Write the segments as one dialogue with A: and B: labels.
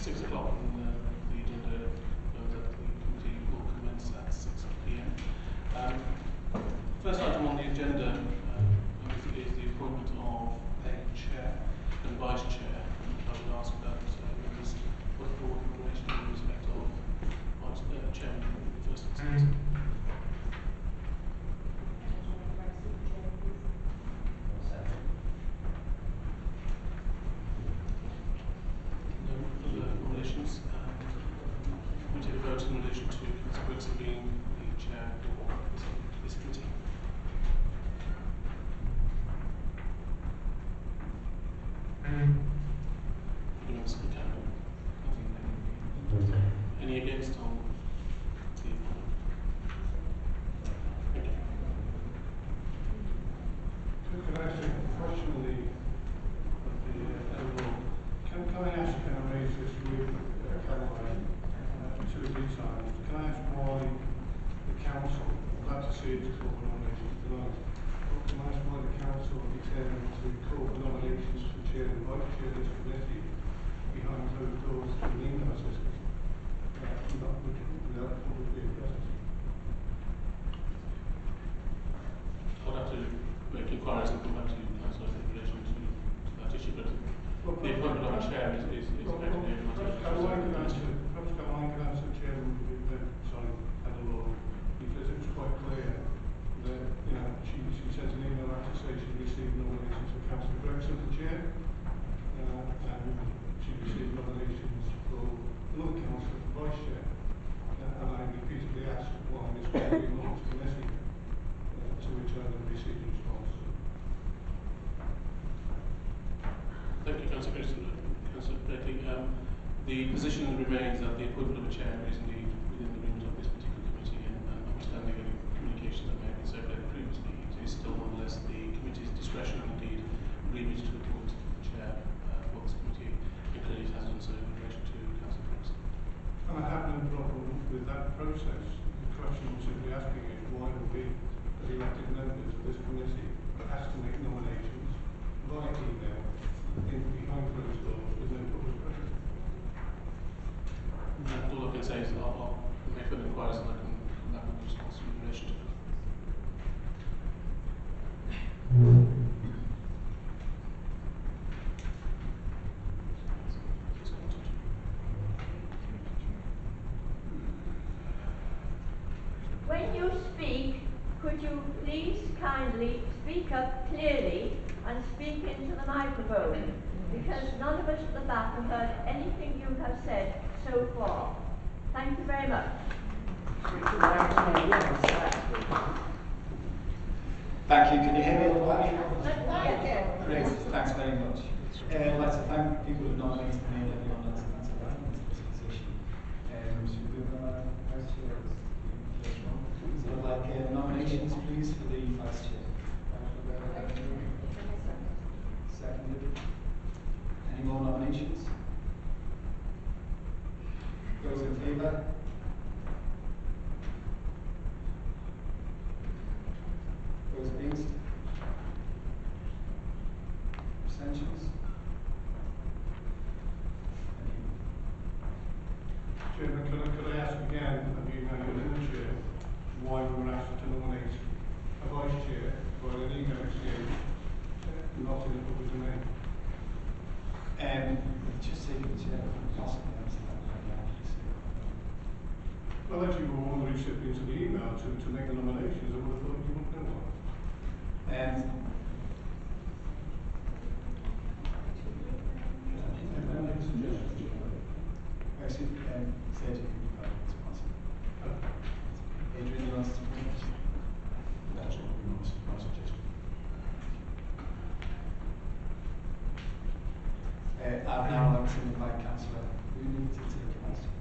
A: 6 o'clock, and the agenda goes that the committee will commence at 6 p.m. First item on the agenda is the appointment of a chair and vice chair. I would ask that members put forward nomination in respect of vice chairman in the first instance. Nominations. We take a vote in relation to Councillor Briggs being the chair for this committee. Any against on the appointment? Thank you.
B: Can I ask a question of the Can I ask, can I raise this with Caroline two or three times? Can I ask why the council, I'm glad to see it's called nominations tonight, but can I ask why the council determined to call nominations for chair and vice chair of this committee behind closed doors to an email system, not without publicly addressed?
A: I'll have to make inquiries and come back to you, Councillor, in relation to that issue, but the appointment of a chair is effectively a matter of
B: Caroline can answer, Chairman, sorry, Heather Law, because it was quite clear that, you know, she sent an email out to say she received nominations for Councillor Gregson for chair, and she received nominations for another councillor for vice chair, and I repeatedly asked why this was being launched committee, to which I never received a response.
A: Thank you, Councillor Gregson. Councillor Blakely, the position remains that the appointment of a chair is indeed within the remit of this particular committee, and notwithstanding any communications that may have been circulated previously, it is still nonetheless the committee's discretion and indeed remit to appoint a chair for this committee, and clearly it has done so in relation to Councillor Gregson.
B: And I have no problem with that process. The question I'm simply asking is why do we, as elected members of this committee, asked to make nominations via email behind closed doors with no public pressure?
A: All I can say is that I'll make further inquiries and I can come back with a response in relation to that.
C: When you speak, could you please kindly speak up clearly and speak into the microphone, because none of us at the back have heard anything you have said so far. Thank you very much.
D: Thank you. Can you hear me all right?
C: Yes.
D: Great. Thanks very much. I'd like to thank people who nominated me and everyone that's around this position. Should we go vice chair? So I'd like nominations, please, for the vice chair. Seconded. Any more nominations? Those in favour? Those against? Abstentions?
B: Chairman, could I ask again, and you know you're in the chair, why we were asked to nominate a vice chair for an email exchange, not in the public domain?
D: Just taking the chair from possibly answer that.
B: Well, as you were one of the recipients of the email to make the nominations, I would have thought you wouldn't know one.
D: Actually, Sergio, can you go to possible? Adrian, you want to speak? That's what we want to suggest. I've now like to invite Councillor Rooney to take the question.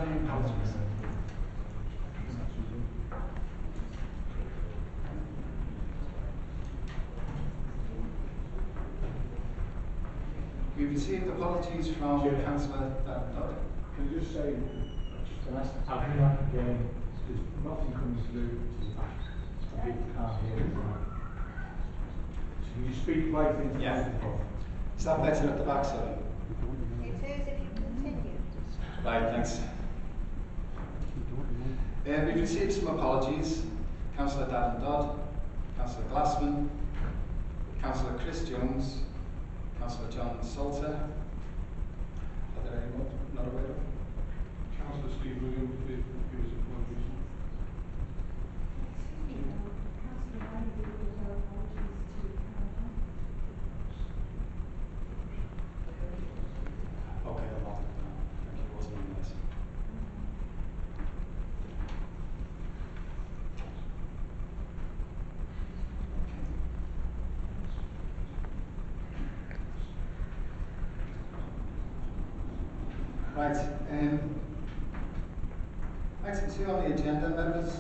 D: any apologies? We've received apologies from Councillor Dodd.
E: Can you just say, I'll come back again, because nothing comes through to the back. People can't hear it. So can you speak right into the microphone?
D: Is that better at the back, sorry?
F: It is if you continue.
D: Right, thanks. We've received some apologies. Councillor Dodd, Councillor Glassman, Councillor Chris Jones, Councillor John Salter. Are there any more not aware of?
B: Councillor Steve Williams did give us apologies.
D: Okay, I'll mark it down. Thank you, wasn't on this. Right, item 2 on the agenda, members,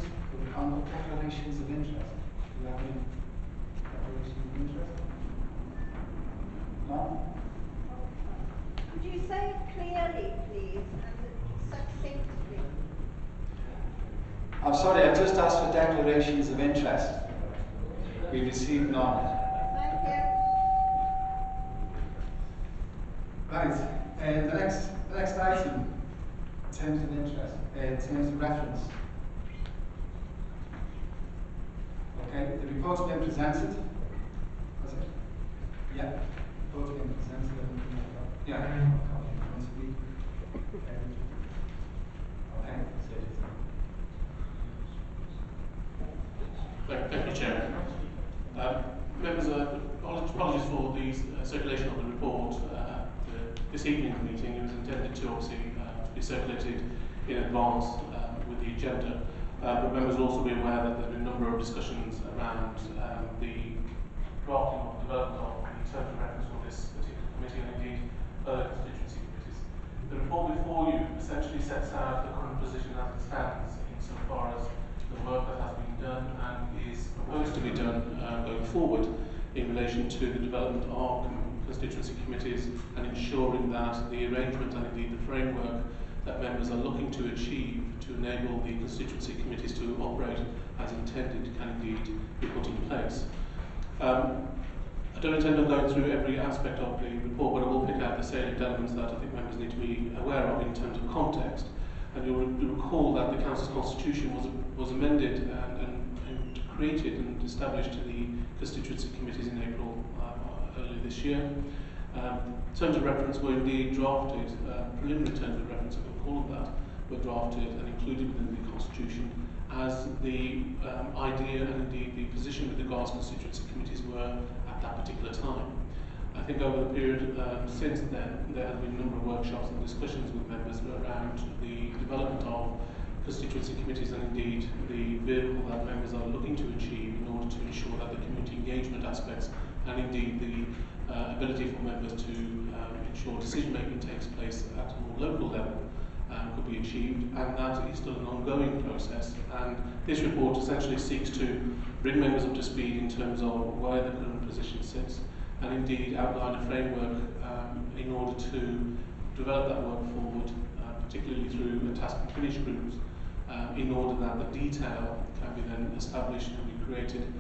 D: on declarations of interest. Do you have any declarations of interest? No?
F: Could you say it clearly, please, and succinctly?
D: I'm sorry, I've just asked for declarations of interest. We received none.
F: Thank you.
D: Right, the next item, terms of interest, terms of reference. Okay, the report's been presented. Has it? Yeah, the report's been presented. Yeah. Okay.
A: Thank you, Chair. Members, apologies for the circulation of the report. This evening's meeting was intended to obviously be circulated in advance with the agenda, but members will also be aware that there have been a number of discussions around the drafting or development of the terms of reference for this particular committee and indeed other constituency committees. The report before you essentially sets out the current position as it stands insofar as the work that has been done and is proposed to be done going forward in relation to the development of constituency committees and ensuring that the arrangement and indeed the framework that members are looking to achieve to enable the constituency committees to operate as intended can indeed be put in place. I don't intend on going through every aspect of the report, but I will pick out the salient elements that I think members need to be aware of in terms of context. And you'll recall that the Council's constitution was amended and created and established the constituency committees in April earlier this year. Terms of reference were indeed drafted, preliminary terms of reference, if we call it that, were drafted and included within the constitution as the idea and indeed the position with regards to constituency committees were at that particular time. I think over the period since then, there have been a number of workshops and discussions with members around the development of constituency committees and indeed the vehicle that members are looking to achieve in order to ensure that the community engagement aspects and indeed the ability for members to ensure decision making takes place at a more local level could be achieved, and that is still an ongoing process. And this report essentially seeks to bring members up to speed in terms of where the current position sits and indeed outline a framework in order to develop that work forward, particularly through the task and finish groups, in order that the detail can be then established and be created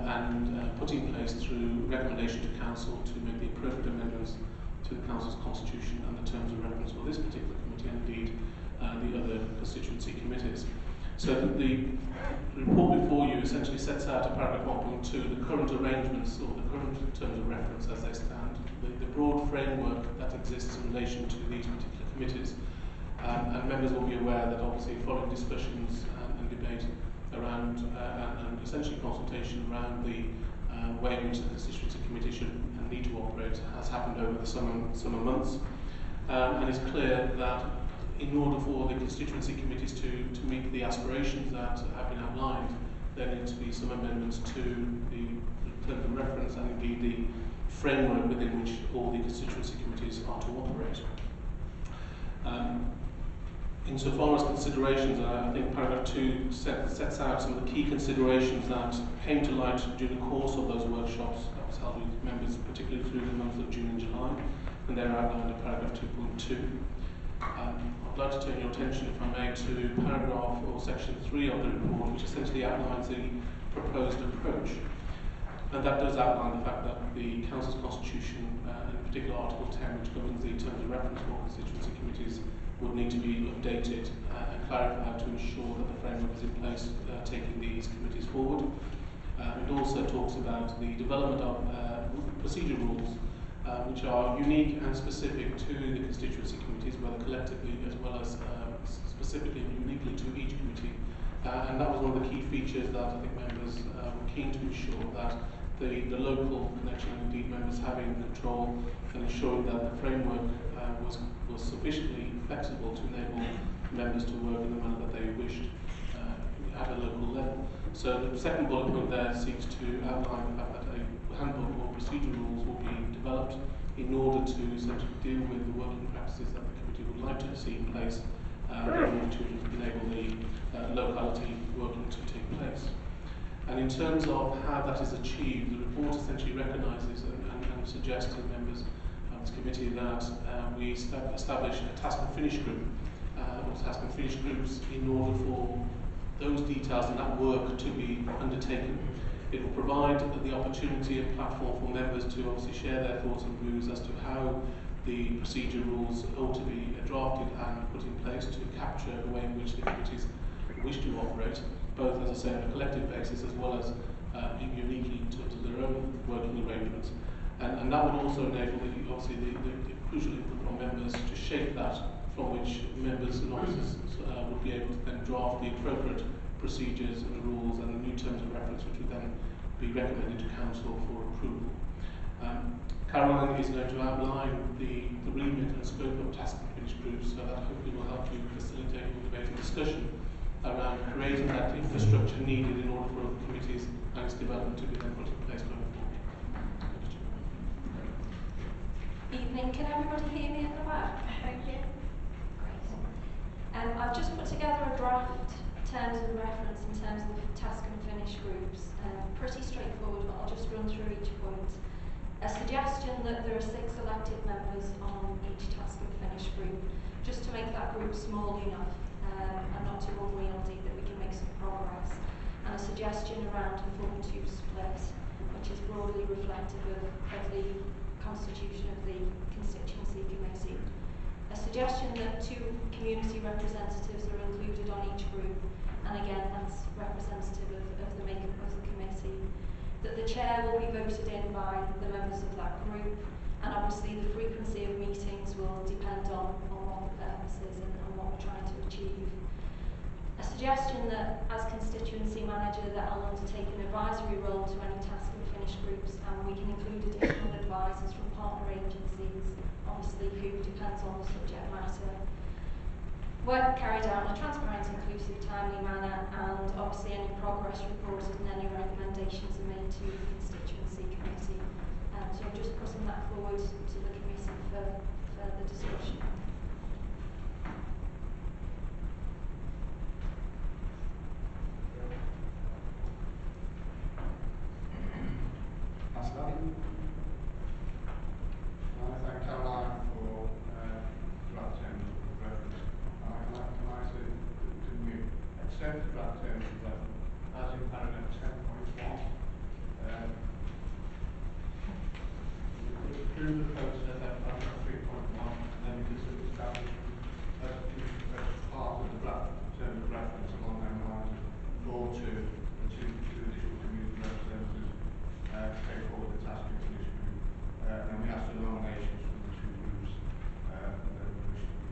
A: and put in place through recommendation to Council to make the appropriate amendments to the Council's constitution and the terms of reference for this particular committee and indeed the other constituency committees. So the report before you essentially sets out a paragraph 1.2 the current arrangements or the current terms of reference as they stand, the broad framework that exists in relation to these particular committees. And members will be aware that obviously following discussions and debate around and essentially consultation around the way in which the constituency committee should and need to operate has happened over the summer months. And it's clear that in order for the constituency committees to meet the aspirations that have been outlined, there needs to be some amendments to the terms of reference and indeed the framework within which all the constituency committees are to operate. Insofar as considerations, I think paragraph 2 sets out some of the key considerations that came to light during the course of those workshops that was held with members, particularly through the months of June and July, and they're outlined in paragraph 2.2. I'd like to turn your attention, if I may, to paragraph or section 3 of the report, which essentially outlines the proposed approach. And that does outline the fact that the Council's constitution, in particular Article 10, which governs the terms of reference for constituency committees, would need to be updated and clarified to ensure that the framework is in place taking these committees forward. It also talks about the development of procedure rules which are unique and specific to the constituency committees, whether collectively as well as specifically and uniquely to each committee. And that was one of the key features that I think members were keen to ensure, that the local connection and indeed members having control and ensuring that the framework was sufficiently flexible to enable members to work in the manner that they wished at a local level. So the second bullet point there seeks to outline the fact that a handbook or procedure rules will be developed in order to essentially deal with the working practices that the committee would like to see in place in order to enable the locality working to take place. And in terms of how that is achieved, the report essentially recognises and suggests to members of this committee that we establish a task and finish group, or task and finish groups, in order for those details and that work to be undertaken. It will provide the opportunity and platform for members to obviously share their thoughts and views as to how the procedure rules ought to be drafted and put in place to capture the way in which the committees wish to operate, both, as I say, on a collective basis as well as uniquely in terms of their own working arrangements. And that would also enable obviously the crucial input from members to shape that, from which members and officers would be able to then draft the appropriate procedures and rules and the new terms of reference, which would then be recommended to Council for approval. Caroline is going to outline the remit and scope of task and finish groups, so that hopefully will help you facilitate your debate and discussion around creating that infrastructure needed in order for the committees and its development to be then put in place going forward.
G: Evening, can everybody hear me at the back?
F: Thank you.
G: Great. I've just put together a draft terms of reference in terms of the task and finish groups. Pretty straightforward, but I'll just run through each point. A suggestion that there are 6 elected members on each task and finish group, just to make that group small enough and not too unwieldy that we can make some progress. And a suggestion around a 4-2 split, which is broadly reflective of the constitution of the constituency committee. A suggestion that 2 community representatives are included on each group, and again that's representative of the makeup of the committee. That the chair will be voted in by the members of that group, and obviously the frequency of meetings will depend on what the purpose is and what we're trying to achieve. A suggestion that as constituency manager that I'll undertake an advisory role to any task and finish groups, and we can include additional advisors from partner agencies, obviously who depends on the subject matter. Work carried out in a transparent, inclusive, timely manner, and obviously any progress reported and any recommendations are made to the constituency committee. So I'm just putting that forward to the committee for further discussion.
B: I thank Caroline for draft terms of reference. Can I say, can we accept the draft terms of reference as in paragraph 10.1? Through the process at paragraph 3.1, and then we can establish as part of the draft terms of reference along those lines, or to the two additional community representatives take forward the task and finish group. And we ask for nominations from the 2 groups that we wish to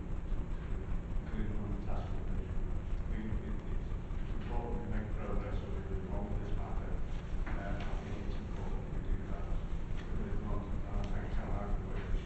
B: include on the task and finish group. I think it's important we make progress so we move on with this matter. I think it's important we do that. Thank Caroline for the work that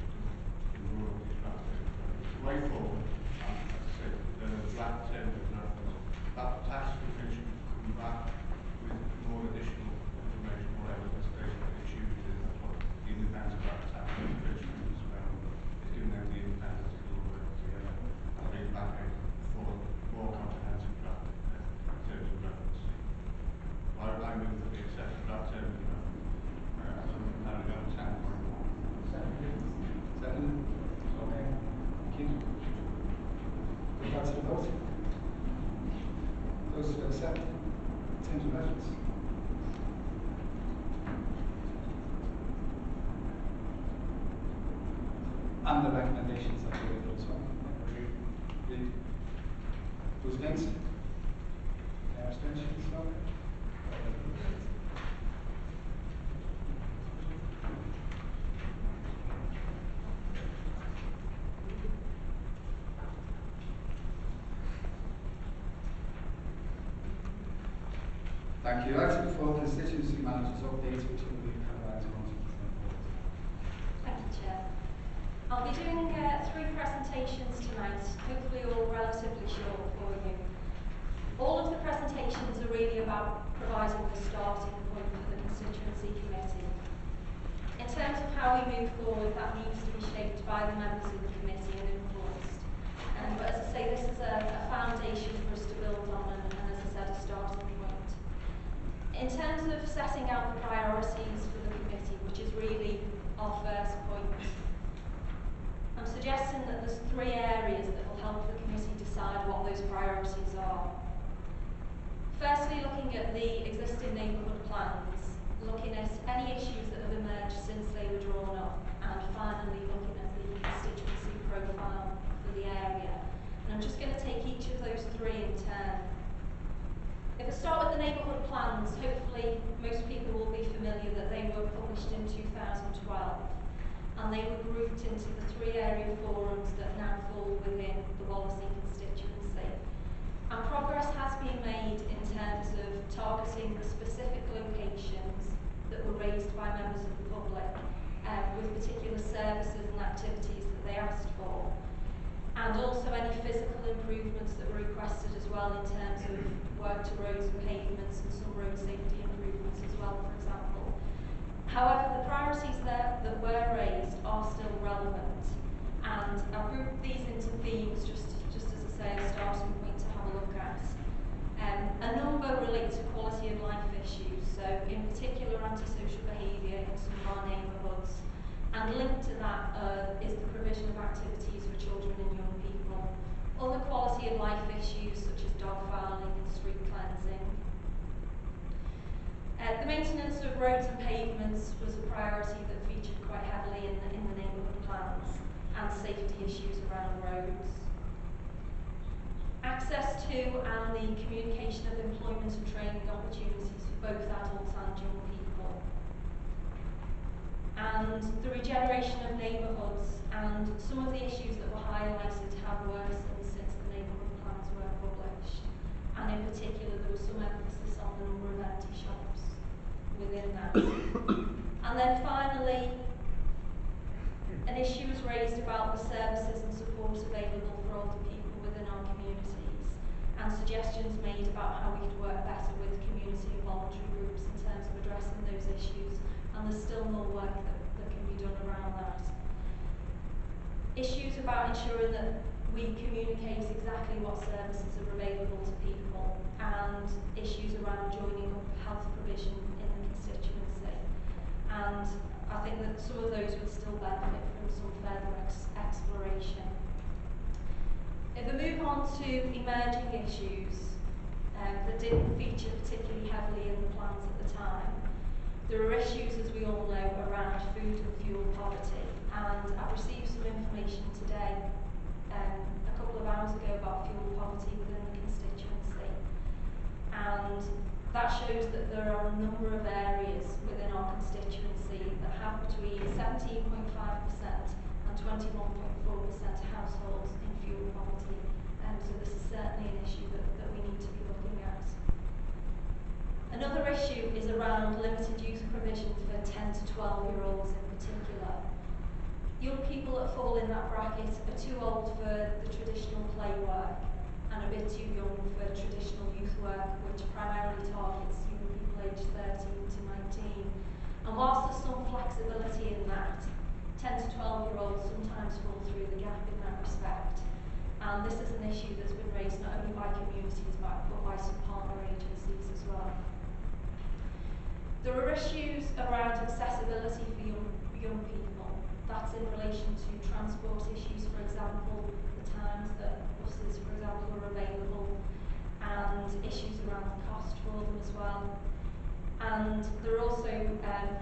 D: us to accept terms of reference? And the recommendations that we give as well. Read. Those against? Abstentions? No? Thank you. Item 4, constituency managers updates, which will be highlighted on.
G: Thank you, Chair. I'll be doing 3 presentations tonight, hopefully all relatively short for you. All of the presentations are really about providing the starting point for the constituency committee. In terms of how we move forward, that needs to be shaped by the members of the committee and influenced. But as I say, this is a foundation for us to build on and as I said, a starting point. In terms of setting out the priorities for the committee, which is really our first point, I'm suggesting that there's 3 areas that will help the committee decide what those priorities are. Firstly, looking at the existing neighbourhood plans, looking at any issues that have emerged since they were drawn up, and finally looking at the constituency profile for the area. And I'm just going to take each of those 3 in turn. If I start with the neighbourhood plans, hopefully most people will be familiar that they were published in 2012 and they were grouped into the 3 area forums that now fall within the Wallasey constituency. And progress has been made in terms of targeting the specific locations that were raised by members of the public with particular services and activities that they asked for. And also any physical improvements that were requested as well in terms of work to roads and pavements and some road safety improvements as well, for example. However, the priorities that were raised are still relevant, and I've grouped these into themes just as I say, a starting point to have a look at. A number relate to quality of life issues, so in particular antisocial behaviour in some of our neighbourhoods. And linked to that is the provision of activities for children and young people. Other quality of life issues such as dog fouling and street cleansing. The maintenance of roads and pavements was a priority that featured quite heavily in the neighbourhood plans, and safety issues around roads. Access to and the communication of employment and training opportunities for both adults and young people. And the regeneration of neighbourhoods, and some of the issues that were highlighted have worsened since the neighbourhood plans were published. And in particular, there was some emphasis on the number of empty shops within that. And then finally, an issue was raised about the services and support available for older people within our communities, and suggestions made about how we could work better with community and voluntary groups in terms of addressing those issues. And there's still more work that can be done around that. Issues about ensuring that we communicate exactly what services are available to people, and issues around joining up health provision in the constituency. And I think that some of those would still benefit from some further exploration. If we move on to emerging issues that didn't feature particularly heavily in the plans at the time, there are issues, as we all know, around food and fuel poverty, and I've received some information today, a couple of hours ago, about fuel poverty within the constituency, and that shows that there are a number of areas within our constituency that have between 17.5% and 21.4% households in fuel poverty, so this is certainly an issue that we need to be looking at. Another issue is around limited youth provision for 10 to 12-year-olds in particular. Young people that fall in that bracket are too old for the traditional play work and a bit too young for traditional youth work, which primarily targets young people aged 13 to 19. And whilst there's some flexibility in that, 10 to 12-year-olds sometimes fall through the gap in that respect. And this is an issue that's been raised not only by communities but by some partner agencies as well. There are issues around accessibility for young people. That's in relation to transport issues, for example, the times that buses, for example, are available, and issues around the cost for them as well. And there are also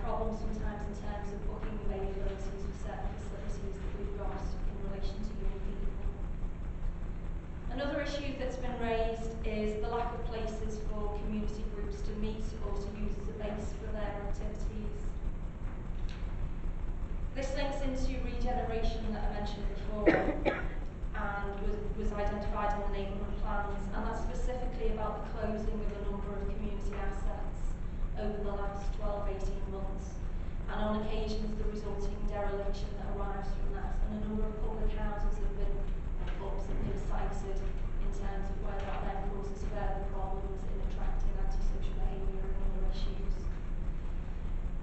G: problems sometimes in terms of booking availabilities for certain facilities that we've got in relation to young people. Another issue that's been raised is the lack of places for community groups to meet or to use as a base for their activities. This links into regeneration that I mentioned before and was identified in the neighbourhood plans, and that's specifically about the closing of a number of community assets over the last 12-18 months, and on occasions the resulting dereliction that arrives from that, and a number of public houses have been, clubs have been cited in terms of where that then causes further problems in attracting antisocial behaviour and other issues.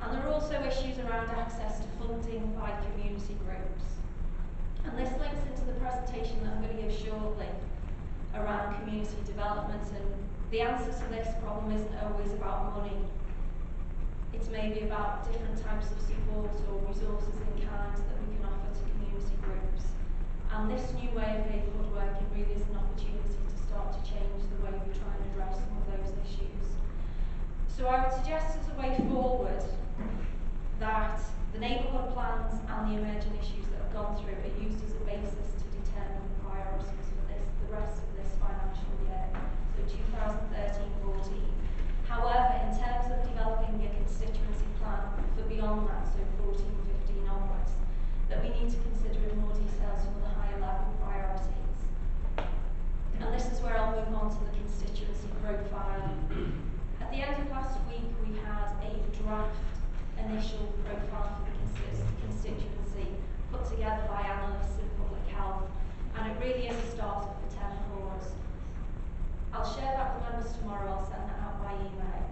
G: And there are also issues around access to funding by community groups. And this links into the presentation that I'm going to give shortly around community development, and the answer to this problem isn't always about money. It's maybe about different types of support or resources in kind that we can offer to community groups. And this new way of neighbourhood working really is an opportunity to start to change the way we try and address some of those issues. So I would suggest as a way forward that the neighbourhood plans and the emerging issues that have gone through are used as a basis to determine the priorities for the rest of this financial year, so 2013-14. However, in terms of developing a constituency plan for beyond that, so 14-15 onwards, that we need to consider in more detail some of the higher level priorities. And this is where I'll move on to the constituency profile. At the end of last week, we had a draft initial profile for the constituency put together by analysts in public health, and it really is a start for 10 cores. I'll share that with members tomorrow, I'll send that out by email.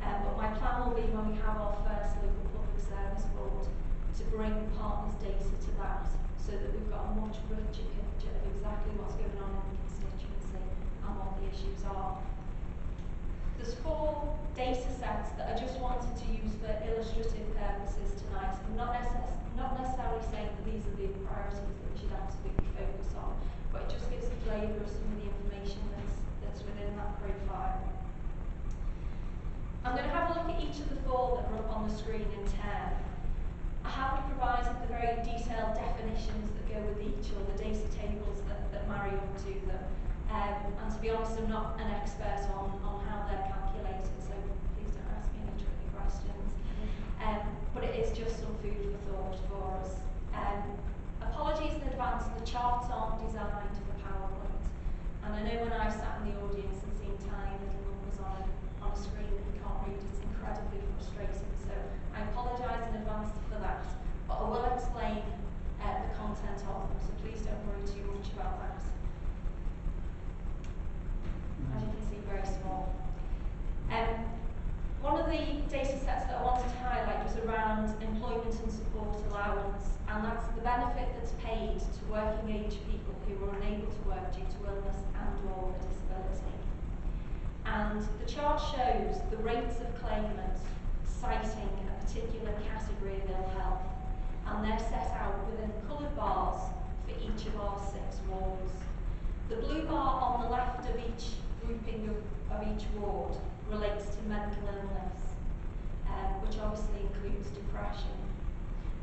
G: But my plan will be when we have our first local public service board to bring partners' data to that, so that we've got a much richer picture of exactly what's going on in the constituency and what the issues are. There's 4 data sets that I just wanted to use for illustrative purposes tonight. I'm not necessarily saying that these are the priorities that we should absolutely focus on, but it just gives a flavour of some of the information that's within that profile. I'm going to have a look at each of the 4 that are up on the screen in turn. I haven't provided the very detailed definitions that go with each, or the data tables that marry up to them. And to be honest, I'm not an expert on how they're calculated, so please don't ask me any tricky questions. But it is just some food for thought for us. Apologies in advance, the charts aren't designed for PowerPoint. And I know when I've sat in the audience and seen tiny little numbers on a screen that you can't read, it's incredibly frustrating. So I apologise in advance for that. But I will explain the content of them, so please don't worry too much about that. As you can see, very small. One of the data sets that I wanted to highlight was around employment and support allowance, and that's the benefit that's paid to working age people who are unable to work due to illness and/or a disability. And the chart shows the rates of claimants citing a particular category of ill health, and they're set out within coloured bars for each of our 6 wards. The blue bar on the left of each grouping of each ward relates to mental illness, which obviously includes depression.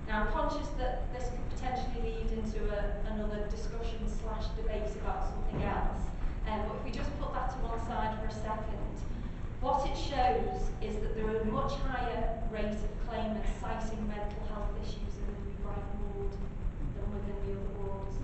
G: Now, I'm conscious that this could potentially lead into another discussion / debate about something else, but if we just put that to one side for a second, what it shows is that there are a much higher rate of claimants citing mental health issues in the Brighton ward than within the other wards.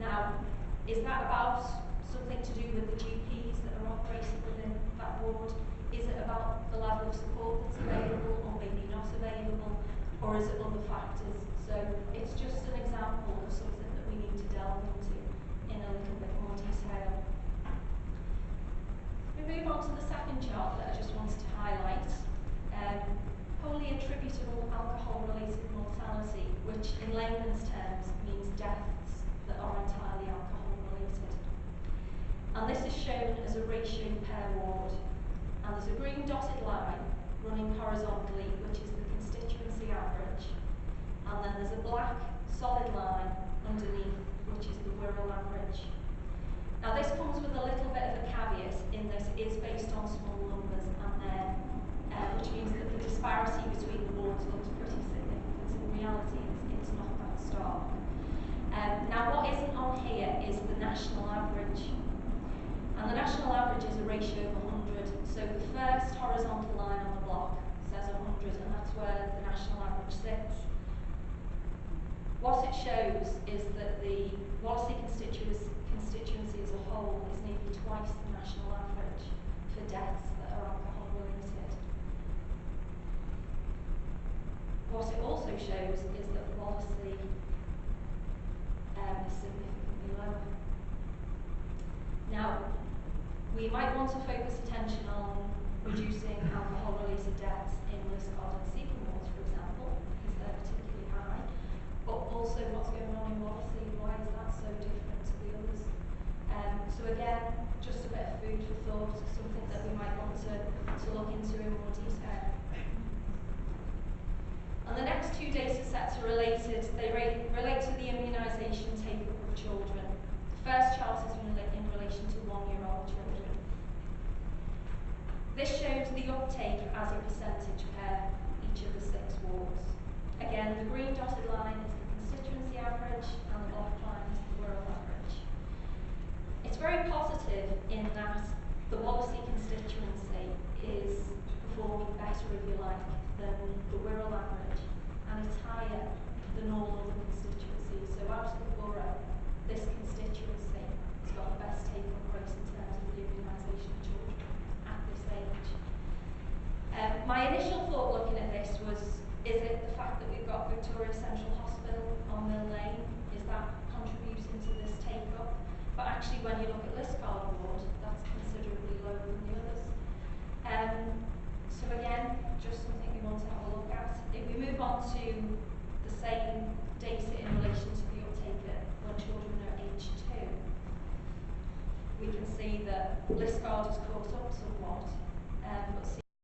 G: Now, is that about something to do with the GPs that are operating within that ward? Is it about the level of support that's available or maybe not available? Or is it other factors? So it's just an example of something that we need to delve into in a little bit more detail. We move on to the second chart that I just wanted to highlight. Wholly attributable alcohol-related mortality, which in layman's terms means deaths that are entirely alcohol-related. And this is shown as a ratio per ward. And there's a green dotted line running horizontally, which is the constituency average. And then there's a black solid line underneath, which is the Wirral average. Now this comes with a little bit of a caveat in this is based on small numbers, and then which means that the disparity between the wards looks pretty significant. In reality, it's not that stark. Now, what isn't on here is the national average. And the national average is a ratio of 100. So the first horizontal line on the block says 100, and that's where the national average sits. What it shows is that the Wallasey constituency as a whole is nearly twice the national average for deaths that are alcohol related. What it also shows is that Wallasey is significantly lower. Now, we might want to focus attention on reducing alcohol-related deaths in Liscard and Seacombe wards, for example, because they're particularly high. But also what's going on in Wallasey, why is that so different to the others? So again, just a bit of food for thought, something that we might want to look into in more detail. And the next two data sets are related. They relate to the immunisation take-up of children. The first chart is in relation to 1-year-old children. This shows the uptake as a percentage per each of the 6 wards. Again, the green dotted line is the constituency average, and the black line is the Wirral average. It's very positive in that the Wallasey constituency is performing better, if you like, than the Wirral average, and it's higher than all other constituencies. So out of the borough, this constituency has got the best take-up rate in terms of the immunisation of children at this age. My initial thought looking at this was, is it the fact that we've got Victoria Central Hospital on Mill Lane? Is that contributing to this take-up? But actually, when you look at Liscard ward, that's considerably lower than the others. So again, just something we want to have a look at. If we move on to the same data